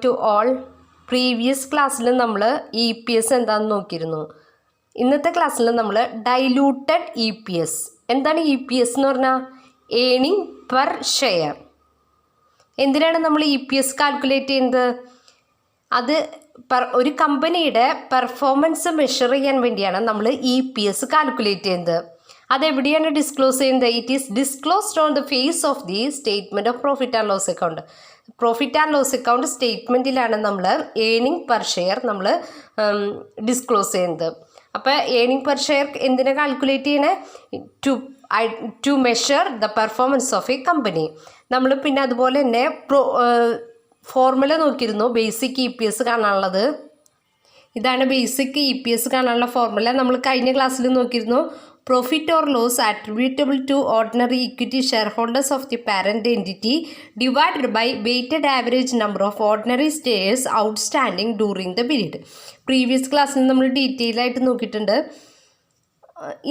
To all. Previous ക്ലാസ്സിൽ നമ്മൾ E P S എന്താണെന്ന് നോക്കിയിരുന്നു. ഇന്നത്തെ ക്ലാസ്സിൽ നമ്മൾ ഡൈലൂട്ടഡ് ഇ പി എസ്. എന്താണ് ഇ പി എസ് എന്ന് പറഞ്ഞാൽ? Earning per share. എന്തിനാണ് നമ്മൾ ഇ പി എസ് കാൽക്കുലേറ്റ് ചെയ്യുന്നത്? അത് ഒരു കമ്പനിയുടെ പെർഫോമൻസ് മെഷർ ചെയ്യാൻ വേണ്ടിയാണ് നമ്മൾ ഇ പി എസ് കാൽക്കുലേറ്റ് ചെയ്യുന്നത്. അതെവിടെയാണ് ഡിസ്ക്ലോസ് ചെയ്യുന്നത്? It is disclosed on the face of the statement of profit and loss account. Profit and loss account സ്റ്റേറ്റ്മെൻറ്റിലാണ് നമ്മൾ ഏണിംഗ് പെർ ഷെയർ നമ്മൾ ഡിസ്ക്ലോസ് ചെയ്യുന്നത്. അപ്പോൾ ഏണിംഗ് പെർ ഷെയർ എന്തിനാ കാൽക്കുലേറ്റ് ചെയ്യണേ? To measure the performance of a company. നമ്മൾ പിന്നെ അതുപോലെ തന്നെ ഫോർമുല നോക്കിയിരുന്നു ബേസിക് ഇ പി എസ് കാണാനുള്ളത്. ഇതാണ് ബേസിക് ഇ പി എസ് കാണാനുള്ള ഫോർമുല. നമ്മൾ കഴിഞ്ഞ ക്ലാസ്സിൽ നോക്കിയിരുന്നു. Profit or loss attributable to ordinary equity shareholders of the parent entity divided by weighted average number of ordinary shares outstanding during the period. Previous ക്ലാസ്സിൽ നമ്മൾ detail ആയിട്ട് നോക്കിയിട്ടുണ്ട്.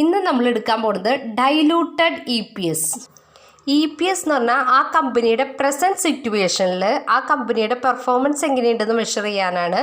ഇന്ന് നമ്മൾ എടുക്കാൻ പോകുന്നത് diluted E P S. E P S എന്ന് പറഞ്ഞാൽ ആ കമ്പനിയുടെ പ്രസൻറ്റ് സിറ്റുവേഷനിൽ ആ കമ്പനിയുടെ പെർഫോമൻസ് എങ്ങനെയുണ്ടെന്ന് മെഷർ ചെയ്യാനാണ്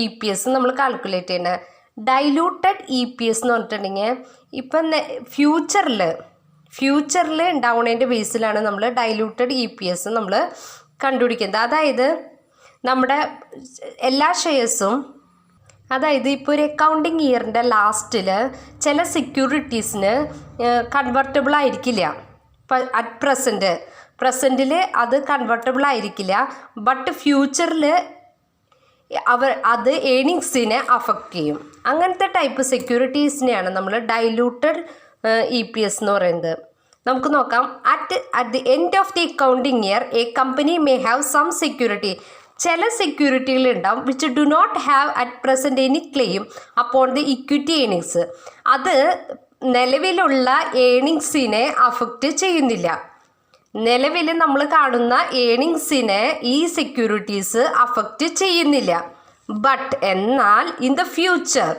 ഇ പി എസ് നമ്മൾ കാൽക്കുലേറ്റ് ചെയ്യുന്നത്. ഡൈലൂട്ടഡ് ഇ പി എസ് എന്ന് പറഞ്ഞിട്ടുണ്ടെങ്കിൽ ഇപ്പം ഫ്യൂച്ചറിൽ ഉണ്ടാവുന്നതിൻ്റെ ബേസിലാണ് നമ്മൾ ഡൈലൂട്ടഡ് ഇ പി എസ് നമ്മൾ കണ്ടുപിടിക്കുന്നത്. അതായത് നമ്മുടെ എല്ലാ ഷെയർസും, അതായത് ഇപ്പോൾ ഒരു അക്കൗണ്ടിങ് ഇയറിൻ്റെ ലാസ്റ്റിൽ ചില സെക്യൂരിറ്റീസിന് കൺവെർട്ടബിൾ ആയിരിക്കില്ല. അറ്റ് പ്രസൻറ്റിൽ അത് കൺവെർട്ടബിൾ ആയിരിക്കില്ല. ബട്ട് ഫ്യൂച്ചറിൽ അത് ഏണിങ്സിനെ അഫക്റ്റ് ചെയ്യും. അങ്ങനത്തെ ടൈപ്പ് സെക്യൂരിറ്റീസിനെയാണ് നമ്മൾ ഡൈലൂട്ടഡ് ഇ പി എസ് എന്ന് പറയുന്നത്. നമുക്ക് നോക്കാം. At the end of the accounting year a company may have some security. ചില സെക്യൂരിറ്റികൾ ഉണ്ടാവും which do not have at present any claim upon the equity earnings. അത് നിലവിലുള്ള ഏണിങ്സിനെ അഫക്റ്റ് ചെയ്യുന്നില്ല. നിലവിൽ നമ്മൾ കാണുന്ന ഏണിങ്സിനെ ഈ സെക്യൂരിറ്റീസ് അഫക്റ്റ് ചെയ്യുന്നില്ല. ബട്ട് എന്നാൽ in the future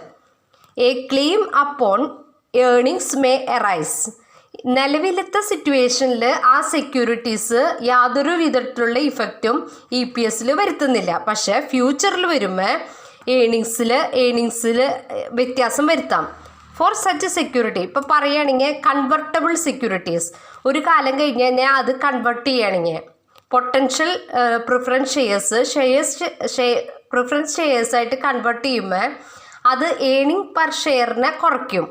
a claim upon earnings may arise. നിലവിലത്തെ സിറ്റുവേഷനിൽ ആ സെക്യൂരിറ്റീസ് യാതൊരു വിധത്തിലുള്ള ഇഫക്റ്റും ഇ പി എസിൽ വരുത്തുന്നില്ല. പക്ഷേ ഫ്യൂച്ചറിൽ വരുമ്പോൾ ഏണിങ്സിൽ വ്യത്യാസം വരുത്താം. ഫോർ സച്ച് സെക്യൂരിറ്റി ഇപ്പോൾ പറയുകയാണെങ്കിൽ കൺവെർട്ടബിൾ സെക്യൂരിറ്റീസ് ഒരു കാലം കഴിഞ്ഞ് കഴിഞ്ഞാൽ അത് കൺവെർട്ട് ചെയ്യുകയാണെങ്കിൽ പൊട്ടൻഷ്യൽ പ്രിഫറൻസ് ഷെയർസായിട്ട് കൺവെർട്ട് ചെയ്യുമ്പോൾ അത് ഏണിംഗ് പെർ ഷെയറിനെ കുറയ്ക്കും.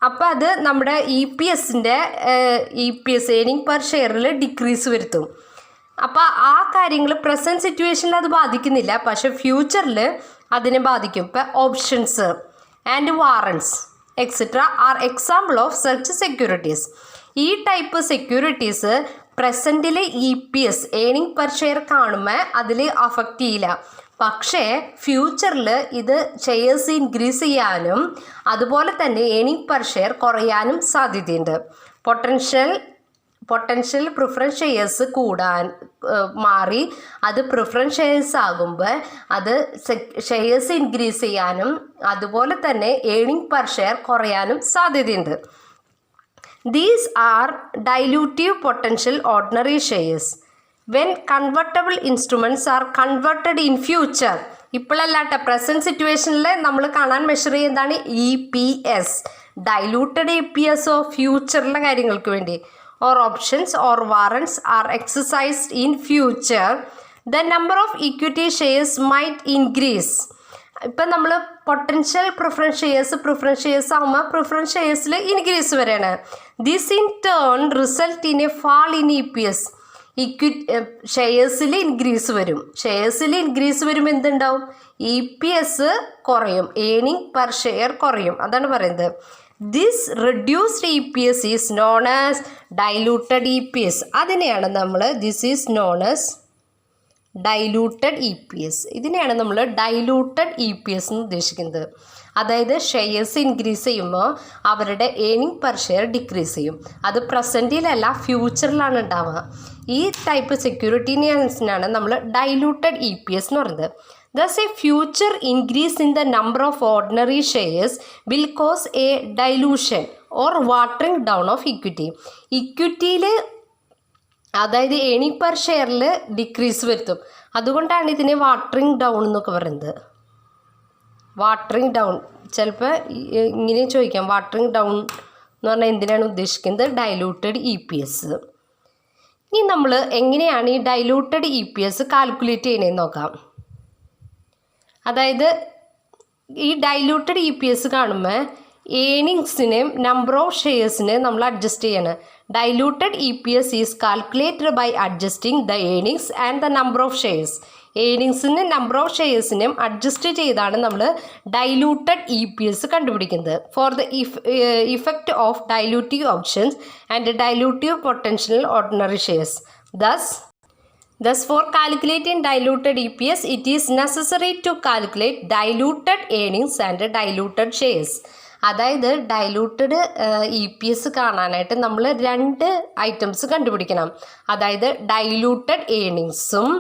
അപ്പോൾ അത് നമ്മുടെ E P S earning per ഷെയറിൽ ഡിക്രീസ് വരുത്തും. അപ്പോൾ ആ കാര്യങ്ങൾ പ്രസൻറ്റ് സിറ്റുവേഷനിൽ അത് ബാധിക്കുന്നില്ല, പക്ഷേ ഫ്യൂച്ചറിൽ അതിനെ ബാധിക്കും. ഇപ്പോൾ options and warrants etcetera are example of such securities. ഈ ടൈപ്പ് സെക്യൂരിറ്റീസ് പ്രസൻറ്റിൽ E P S earning per share കാണുമ്പോൾ അതിൽ അഫക്റ്റ് ചെയ്യില്ല. പക്ഷേ ഫ്യൂച്ചറിൽ ഇത് ഷെയർസ് ഇൻക്രീസ് ചെയ്യാനും അതുപോലെ തന്നെ ഏണിംഗ് പെർ ഷെയർ കുറയാനും സാധ്യതയുണ്ട്. പൊട്ടൻഷ്യൽ പ്രിഫറൻസ് ഷെയർസ് മാറി അത് പ്രിഫറൻസ് ഷെയർസ് ആകുമ്പോൾ അത് ഷെയർസ് ഇൻക്രീസ് ചെയ്യാനും അതുപോലെ തന്നെ ഏണിംഗ് പെർ ഷെയർ കുറയാനും സാധ്യതയുണ്ട്. These are dilutive potential ordinary shares when convertible instruments are converted in future. ഇപ്പോഴല്ലാട്ടെ, പ്രസൻറ്റ് സിറ്റുവേഷനിൽ നമ്മൾ കാണാൻ മെഷർ ചെയ്യുന്നതാണ് E P S. Diluted E P S ഫ്യൂച്ചറിലെ കാര്യങ്ങൾക്ക് വേണ്ടി. or options or warrants are exercised in future, the number of equity shares might increase. ഇപ്പം നമ്മൾ പൊട്ടൻഷ്യൽ പ്രിഫറൻസ് ഷെയർസ് ആകുമ്പോൾ പ്രിഫറൻസ് ഷെയർസിൽ ഇൻക്രീസ് വരെയാണ്. This in turn result in a fall in E P S. ഷെയർസിൽ increase വരുമ്പോൾ എന്തുണ്ടാവും? E P S കുറയും, earning per share കുറയും. അതാണ് പറയുന്നത്. This reduced E P S is known as diluted E P S. അതിനെയാണ് നമ്മൾ this is known as diluted E P S. ഇതിനെയാണ് നമ്മൾ ഡൈലൂട്ടഡ് ഇ പി എസ് എന്ന് ഉദ്ദേശിക്കുന്നത്. അതായത് ഷെയർസ് ഇൻക്രീസ് ചെയ്യുമ്പോൾ അവരുടെ ഏണിംഗ് പെർ ഷെയർ ഡിക്രീസ് ചെയ്യും. അത് പ്രസൻറ്റിലല്ല, ഫ്യൂച്ചറിലാണ് ഉണ്ടാവുക. ഈ ടൈപ്പ് സെക്യൂരിറ്റീസിനാണ് നമ്മൾ ഡൈലൂട്ടഡ് ഇ പി എസ് എന്ന് പറയുന്നത്. Thus, a future increase in the number of ordinary shares will cause a dilution or watering down of equity. ഇക്വിറ്റിയിൽ അതായത് ഏണിംഗ് പെർ ഷെയറിൽ ഡിക്രീസ് വരുത്തും. അതുകൊണ്ടാണ് ഇതിനെ വാട്ടറിങ് ഡൗൺ എന്നൊക്കെ പറയുന്നത്. വാട്ടറിങ് ഡൗൺ ചിലപ്പോൾ ഇങ്ങനെ ചോദിക്കാം, വാട്ടറിങ് ഡൗൺ എന്ന് പറഞ്ഞാൽ എന്തിനാണ് ഉദ്ദേശിക്കുന്നത്? Diluted EPS. ഇനി നമ്മൾ എങ്ങനെയാണ് ഈ ഡൈലൂട്ടഡ് EPS കാൽക്കുലേറ്റ് ചെയ്യണതെന്ന് നോക്കാം. അതായത് ഈ ഡൈലൂട്ടഡ് EPS കാണുമ്പോൾ ഏണിങ്സിനെയും നമ്പർ ഓഫ് ഷെയർസിനെ നമ്മൾ അഡ്ജസ്റ്റ് ചെയ്യണം. Diluted EPS is calculated by adjusting the earnings and the number of shares. ഏണിങ്സിനും നമ്പർ ഓഫ് ഷെയർസിനെയും അഡ്ജസ്റ്റ് ചെയ്താണ് നമ്മൾ ഡൈലൂട്ടഡ് EPS കണ്ടുപിടിക്കുന്നത്. For the effect of dilutive options and dilutive potential ordinary shares. Thus, for calculating diluted EPS, it is necessary to calculate diluted earnings and diluted shares. അതായത് diluted EPS കാണാനായിട്ട് നമ്മൾ 2 items കണ്ടുപിടിക്കണം. അതായത് diluted ഏണിങ്സും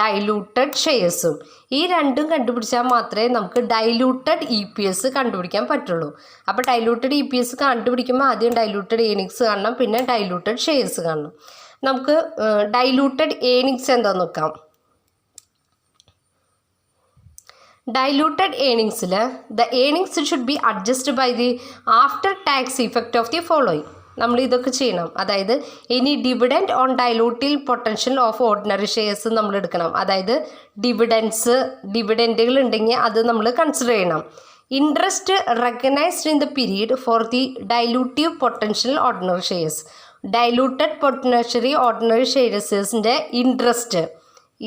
diluted ഷെയർസും. ഈ രണ്ടും കണ്ടുപിടിച്ചാൽ മാത്രമേ നമുക്ക് ഡൈലൂട്ടഡ് EPS കണ്ടുപിടിക്കാൻ പറ്റുള്ളൂ. അപ്പോൾ ഡൈലൂട്ടഡ് EPS കണ്ടുപിടിക്കുമ്പോൾ ആദ്യം ഡൈലൂട്ടഡ് ഏണിങ്സ് കാണണം, പിന്നെ ഡൈലൂട്ടഡ് ഷെയർസ് കാണണം. നമുക്ക് ഡൈലൂട്ടഡ് ഏണിങ്സ് എന്താന്ന് നോക്കാം. ഡൈലൂട്ടഡ് ഏണിങ്സിൽ the earnings should be adjust by the after tax effect of the following. നമ്മൾ ഇതൊക്കെ ചെയ്യണം. അതായത് ഇനി dividend on dilutive potential of ordinary shares നമ്മൾ എടുക്കണം. അതായത് ഡിവിഡൻറ്റുകൾ ഉണ്ടെങ്കിൽ അത് നമ്മൾ കൺസിഡർ ചെയ്യണം. Interest recognised in the period for the dilutive potential ordinary shares. Diluted potentially ordinary ഷെയർസിൻ്റെ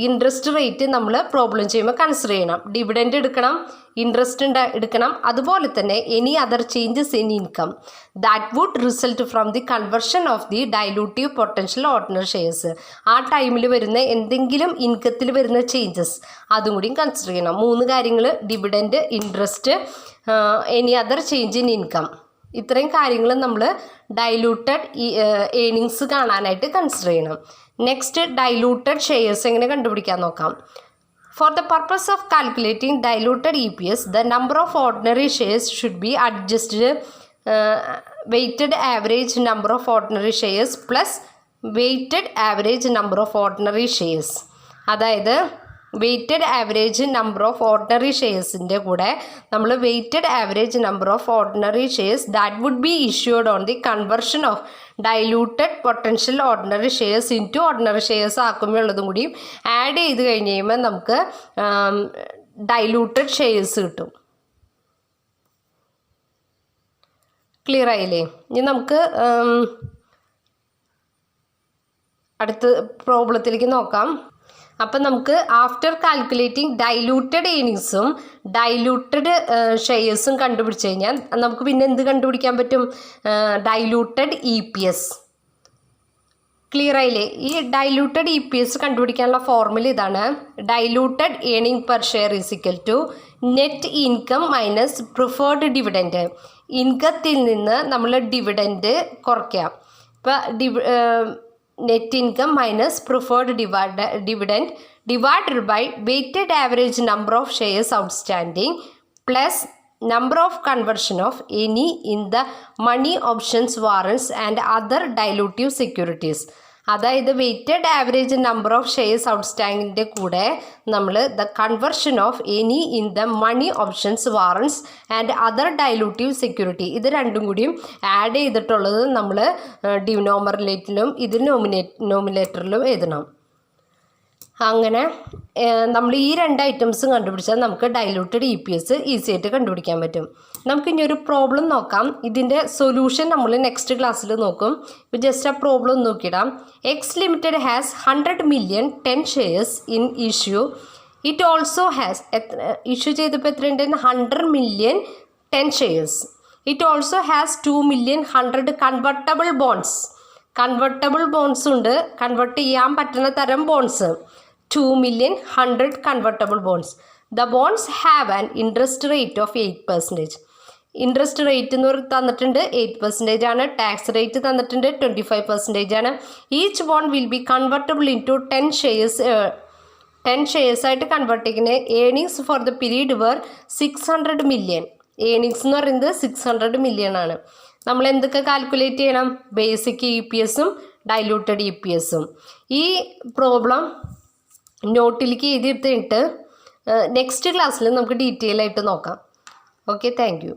ഇൻട്രസ്റ്റ് റേറ്റ് നമ്മൾ പ്രോബ്ലം ചെയ്യുമ്പോൾ കൺസിഡർ ചെയ്യണം. ഡിവിഡൻഡ് എടുക്കണം, ഇൻട്രസ്റ്റ് എടുക്കണം. അതുപോലെ തന്നെ any other changes in income that would result from the conversion of the dilutive potential ordinary shares. ആ ടൈമിൽ വരുന്ന എന്തെങ്കിലും ഇൻകത്തിൽ വരുന്ന ചേഞ്ചസ് അതും കൂടി കൺസിഡർ ചെയ്യണം. 3 കാര്യങ്ങൾ: dividend, interest, any other change in income. ഇത്രയും കാര്യങ്ങൾ നമ്മൾ ഡൈലൂട്ടഡ് ഏണിങ്സ് കാണാനായിട്ട് കൺസിഡർ ചെയ്യണം. നെക്സ്റ്റ് ഡൈലൂട്ടഡ് ഷെയർസ് എങ്ങനെ കണ്ടുപിടിക്കാൻ നോക്കാം. For the purpose of calculating diluted EPS, the number of ordinary shares should be adjusted weighted average number of ordinary shares plus weighted average number of ordinary shares. അതായത് weighted average number of ordinary ഷെയർസിൻ്റെ കൂടെ നമ്മൾ weighted average number of ordinary shares that would be issued on the conversion of diluted potential ordinary shares into ordinary shares ആക്കുമ്പോൾ ഉള്ളതും കൂടിയും add ചെയ്ത് കഴിഞ്ഞ് കഴിയുമ്പോൾ നമുക്ക് ഡൈലൂട്ടഡ് ഷെയർസ് കിട്ടും. ക്ലിയർ ആയില്ലേ? ഇനി നമുക്ക് അടുത്ത പ്രോബ്ലത്തിലേക്ക് നോക്കാം. അപ്പം നമുക്ക് ആഫ്റ്റർ കാൽക്കുലേറ്റിംഗ് ഡൈലൂട്ടഡ് ഏണിങ്സും ഡൈലൂട്ടഡ് ഷെയർസും കണ്ടുപിടിച്ച് കഴിഞ്ഞാൽ നമുക്ക് പിന്നെ എന്ത് കണ്ടുപിടിക്കാൻ പറ്റും? Diluted EPS. ക്ലിയർ ആയില്ലേ? ഈ ഡൈലൂട്ടഡ് EPS കണ്ടുപിടിക്കാനുള്ള ഫോർമുല ഇതാണ്. Diluted earning per share is equal to net income minus preferred dividend. ഇൻകത്തിൽ നിന്ന് നമ്മൾ ഡിവിഡൻറ്റ് കുറയ്ക്കാം. ഇപ്പം net income minus preferred dividend divided by weighted average number of shares outstanding plus number of conversion of any in the money options, warrants and other dilutive securities. അതായത് weighted average number of shares ഔട്ട്സ്റ്റാൻഡിങ്ങിൻ്റെ കൂടെ നമ്മൾ the conversion of any in the money options, warrants and other dilutive security, ഇത് രണ്ടും കൂടിയും add ചെയ്തിട്ടുള്ളത് നമ്മൾ ഡിനോമിനേറ്ററിലും ഇത് നോമിനേറ്ററിലും എഴുതണം. അങ്ങനെ നമ്മൾ ഈ 2 ഐറ്റംസും കണ്ടുപിടിച്ചാൽ നമുക്ക് ഡൈലൂട്ടഡ് EPS ഈസി ആയിട്ട് കണ്ടുപിടിക്കാൻ പറ്റും. നമുക്കിനി ഒരു പ്രോബ്ലം നോക്കാം. ഇതിൻ്റെ സൊല്യൂഷൻ നമ്മൾ നെക്സ്റ്റ് ക്ലാസ്സിൽ നോക്കും. ഇപ്പോൾ ജസ്റ്റ് ആ പ്രോബ്ലം നോക്കിയിടാം. X limited has 100 million 10 shares in issue. It also has issue ചെയ്തപ്പോൾ എത്രയുണ്ട്? 100 million 10 shares. It also has 2 million 100 convertible bonds. Convertible bonds ഉണ്ട്, കൺവെർട്ട് ചെയ്യാൻ പറ്റുന്ന തരം bonds. 2 million 100 convertible bonds. The bonds have an interest rate of 8%. Interest rate എന്ന് തന്നിട്ടുണ്ട് 8% ആണ്. Tax rate തന്നിട്ടുണ്ട് 25% ആണ്. Each bond will be convertible into 10 shares ആയിട്ട് കൺവേർട്ട് ചെയ്യുന്നത്. Earnings for the period were 600 million. Earnings എന്ന് പറയുന്നത് 600 million ആണ്. നമ്മൾ എന്തൊക്കെ കാൽക്കുലേറ്റ് ചെയ്യണം? ബേസിക് EPSഉം ഡൈലൂട്ടഡ് EPSഉം. ഈ പ്രോബ്ലം നോട്ടിലേക്ക് എഴുതിയെടുത്തിട്ട് നെക്സ്റ്റ് ക്ലാസ്സിൽ നമുക്ക് ഡീറ്റെയിൽ ആയിട്ട് നോക്കാം. Okay, thank you.